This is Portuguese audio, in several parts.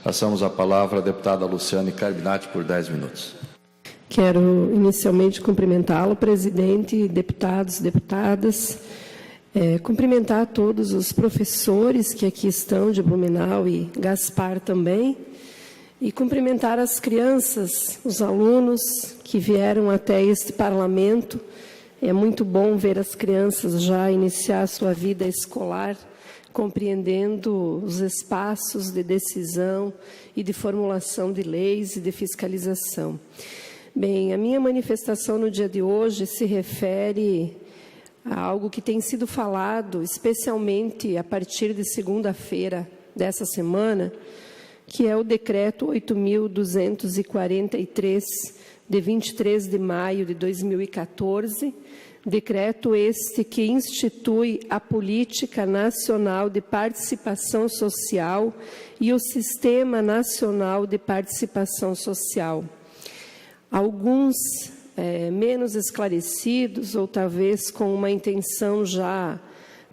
Passamos a palavra à deputada Luciane Carbinati por 10 minutos. Quero inicialmente cumprimentá-lo, presidente, deputados, deputadas, cumprimentar todos os professores que aqui estão, de Blumenau e Gaspar também, e cumprimentar as crianças, os alunos que vieram até este parlamento. É muito bom ver as crianças já iniciar a sua vida escolar, compreendendo os espaços de decisão e de formulação de leis e de fiscalização. Bem, a minha manifestação no dia de hoje se refere a algo que tem sido falado, especialmente a partir de segunda-feira dessa semana, que é o Decreto 8.243, de 23 de maio de 2014, decreto este que institui a Política Nacional de Participação Social e o Sistema Nacional de Participação Social. Alguns menos esclarecidos, ou talvez com uma intenção já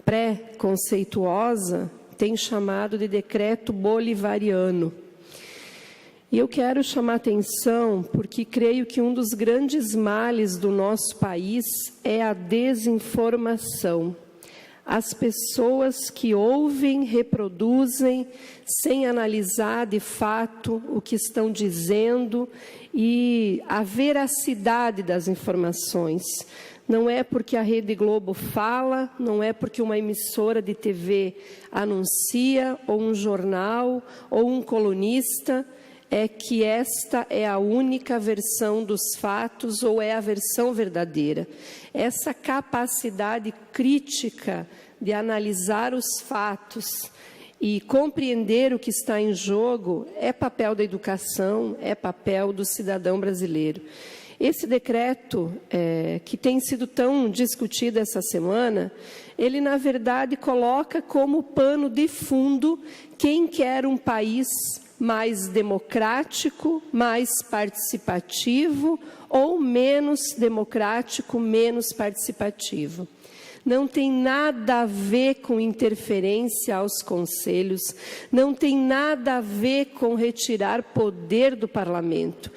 pré-conceituosa, têm chamado de decreto bolivariano. E eu quero chamar atenção porque creio que um dos grandes males do nosso país é a desinformação. As pessoas que ouvem, reproduzem, sem analisar de fato o que estão dizendo e a veracidade das informações. Não é porque a Rede Globo fala, não é porque uma emissora de TV anuncia, ou um jornal, ou um colunista, é que esta é a única versão dos fatos ou é a versão verdadeira. Essa capacidade crítica de analisar os fatos e compreender o que está em jogo é papel da educação, é papel do cidadão brasileiro. Esse decreto, que tem sido tão discutido essa semana, ele, na verdade, coloca como pano de fundo quem quer um país mais democrático, mais participativo ou menos democrático, menos participativo. Não tem nada a ver com interferência aos conselhos, não tem nada a ver com retirar poder do parlamento.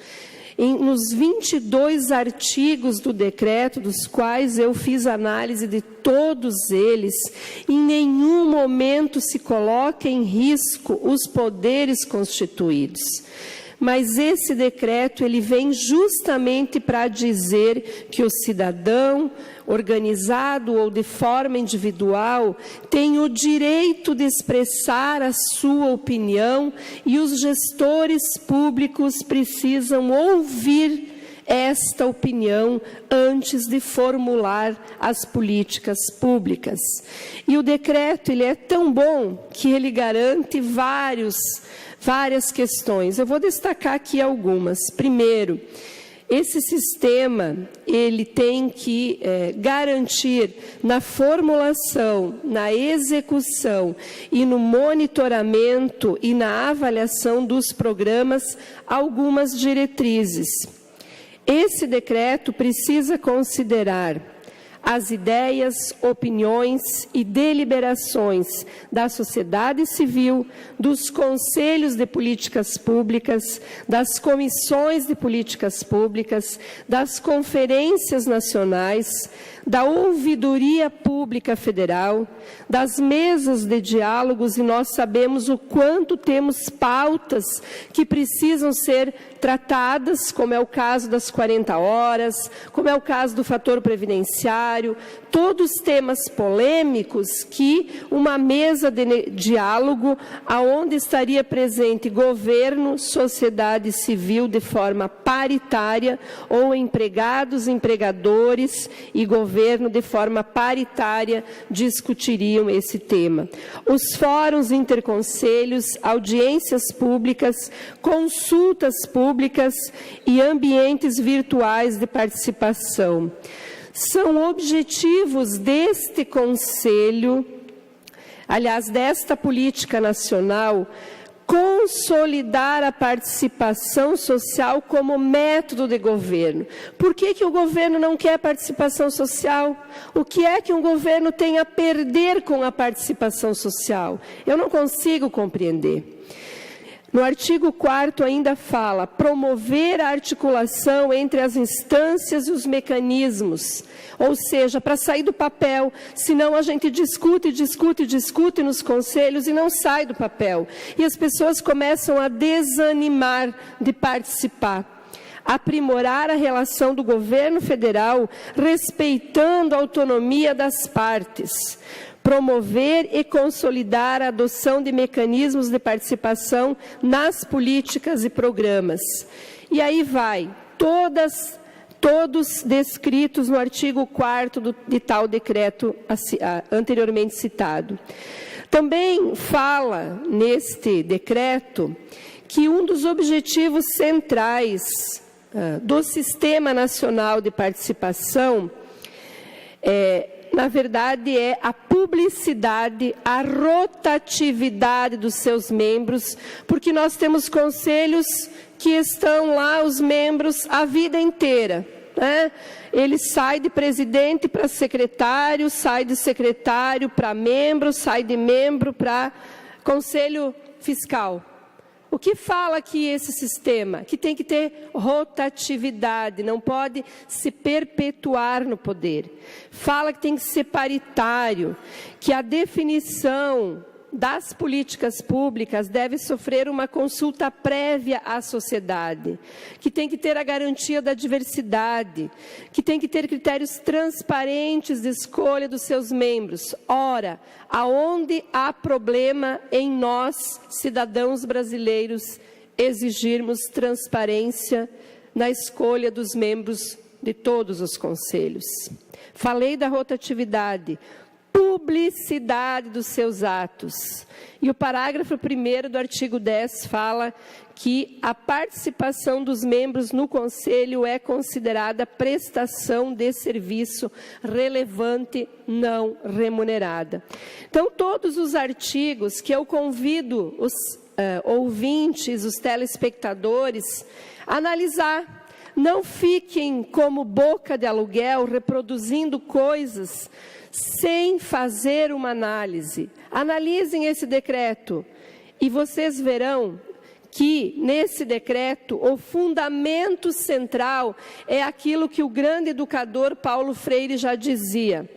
Nos 22 artigos do decreto, dos quais eu fiz análise de todos eles, em nenhum momento se coloca em risco os poderes constituídos. Mas esse decreto, ele vem justamente para dizer que o cidadão, organizado ou de forma individual, tem o direito de expressar a sua opinião e os gestores públicos precisam ouvir esta opinião antes de formular as políticas públicas. E o decreto, ele é tão bom que ele garante várias questões. Eu vou destacar aqui algumas. Primeiro, esse sistema, ele tem que garantir na formulação, na execução e no monitoramento e na avaliação dos programas algumas diretrizes. Esse decreto precisa considerar as ideias, opiniões e deliberações da sociedade civil, dos conselhos de políticas públicas, das comissões de políticas públicas, das conferências nacionais, da ouvidoria pública federal, das mesas de diálogos, e nós sabemos o quanto temos pautas que precisam ser tratadas, como é o caso das 40 horas, como é o caso do fator previdenciário, todos temas polêmicos que uma mesa de diálogo, aonde estaria presente governo, sociedade civil de forma paritária, ou empregados, empregadores e governo de forma paritária, discutiriam esse tema. Os fóruns interconselhos, audiências públicas, consultas públicas e ambientes virtuais de participação. São objetivos deste Conselho, aliás, desta política nacional, consolidar a participação social como método de governo. Por que o governo não quer participação social? O que é que um governo tem a perder com a participação social? Eu não consigo compreender. No artigo 4º ainda fala: promover a articulação entre as instâncias e os mecanismos. Ou seja, para sair do papel, senão a gente discute nos conselhos e não sai do papel. E as pessoas começam a desanimar de participar. Aprimorar a relação do governo federal, respeitando a autonomia das partes. Promover e consolidar a adoção de mecanismos de participação nas políticas e programas. E aí vai, todos descritos no artigo 4º de tal decreto anteriormente citado. Também fala neste decreto que um dos objetivos centrais do Sistema Nacional de Participação na verdade, é a publicidade, a rotatividade dos seus membros, porque nós temos conselhos que estão lá, os membros, a vida inteira, né? Ele sai de presidente para secretário, sai de secretário para membro, sai de membro para conselho fiscal. O que fala aqui esse sistema? Que tem que ter rotatividade, não pode se perpetuar no poder. Fala que tem que ser paritário, que a definição das políticas públicas deve sofrer uma consulta prévia à sociedade, que tem que ter a garantia da diversidade, que tem que ter critérios transparentes de escolha dos seus membros. Ora, aonde há problema em nós, cidadãos brasileiros, exigirmos transparência na escolha dos membros de todos os conselhos? Falei da rotatividade, publicidade dos seus atos. E o parágrafo 1º do artigo 10 fala que a participação dos membros no conselho é considerada prestação de serviço relevante não remunerada. Então, todos os artigos que eu convido os ouvintes, os telespectadores, a analisar. Não fiquem como boca de aluguel, reproduzindo coisas sem fazer uma análise. Analisem esse decreto e vocês verão que nesse decreto o fundamento central é aquilo que o grande educador Paulo Freire já dizia: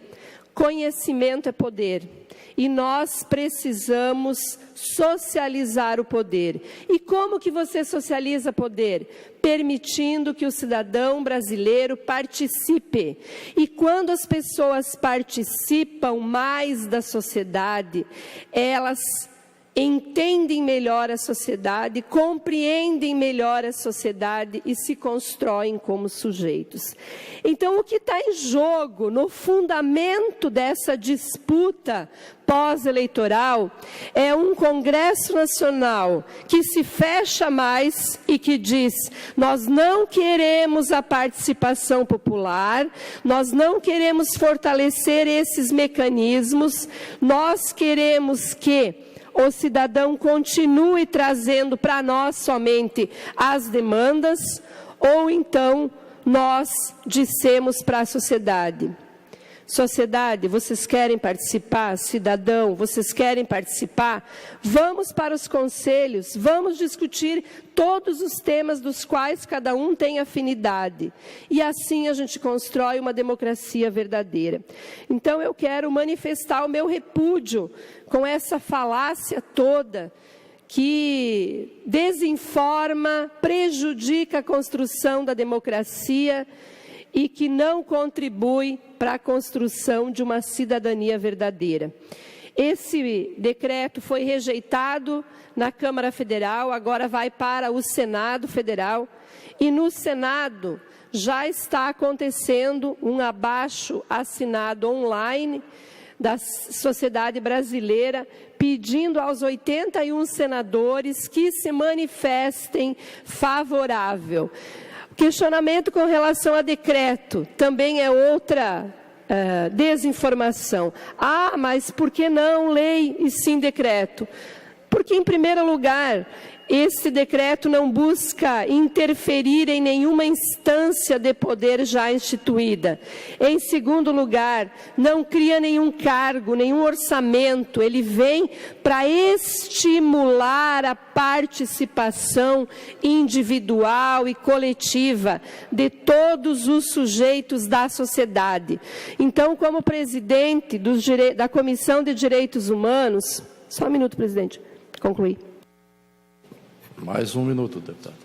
conhecimento é poder. E nós precisamos socializar o poder. E como que você socializa poder? Permitindo que o cidadão brasileiro participe. E quando as pessoas participam mais da sociedade, elas entendem melhor a sociedade, compreendem melhor a sociedade e se constroem como sujeitos. Então, o que está em jogo no fundamento dessa disputa pós-eleitoral é um Congresso Nacional que se fecha mais e que diz: nós não queremos a participação popular, nós não queremos fortalecer esses mecanismos, nós queremos que o cidadão continue trazendo para nós somente as demandas, ou então nós dissemos para a sociedade: sociedade, vocês querem participar? Cidadão, vocês querem participar? Vamos para os conselhos, vamos discutir todos os temas dos quais cada um tem afinidade. E assim a gente constrói uma democracia verdadeira. Então eu quero manifestar o meu repúdio com essa falácia toda que desinforma, prejudica a construção da democracia e que não contribui para a construção de uma cidadania verdadeira. Esse decreto foi rejeitado na Câmara Federal, agora vai para o Senado Federal, e no Senado já está acontecendo um abaixo-assinado online da sociedade brasileira, pedindo aos 81 senadores que se manifestem favorável. Questionamento com relação a decreto, também é outra desinformação. Ah, mas por que não lei e sim decreto? Porque, em primeiro lugar, esse decreto não busca interferir em nenhuma instância de poder já instituída. Em segundo lugar, não cria nenhum cargo, nenhum orçamento. Ele vem para estimular a participação individual e coletiva de todos os sujeitos da sociedade. Então, como presidente da Comissão de Direitos Humanos... Só um minuto, presidente. Concluí. Mais um minuto, deputado.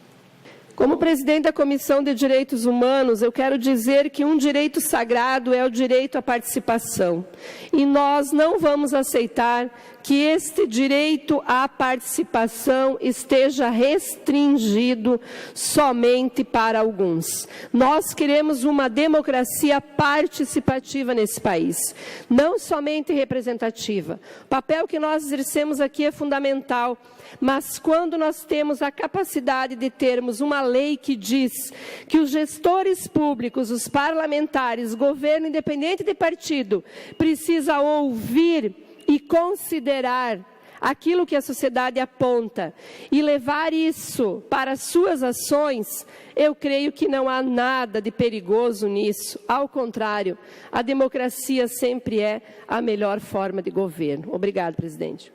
Como presidente da Comissão de Direitos Humanos, eu quero dizer que um direito sagrado é o direito à participação. E nós não vamos aceitar que este direito à participação esteja restringido somente para alguns. Nós queremos uma democracia participativa nesse país, não somente representativa. O papel que nós exercemos aqui é fundamental, mas quando nós temos a capacidade de termos uma lei que diz que os gestores públicos, os parlamentares, governo independente de partido, precisa ouvir e considerar aquilo que a sociedade aponta e levar isso para suas ações, eu creio que não há nada de perigoso nisso. Ao contrário, a democracia sempre é a melhor forma de governo. Obrigado, presidente.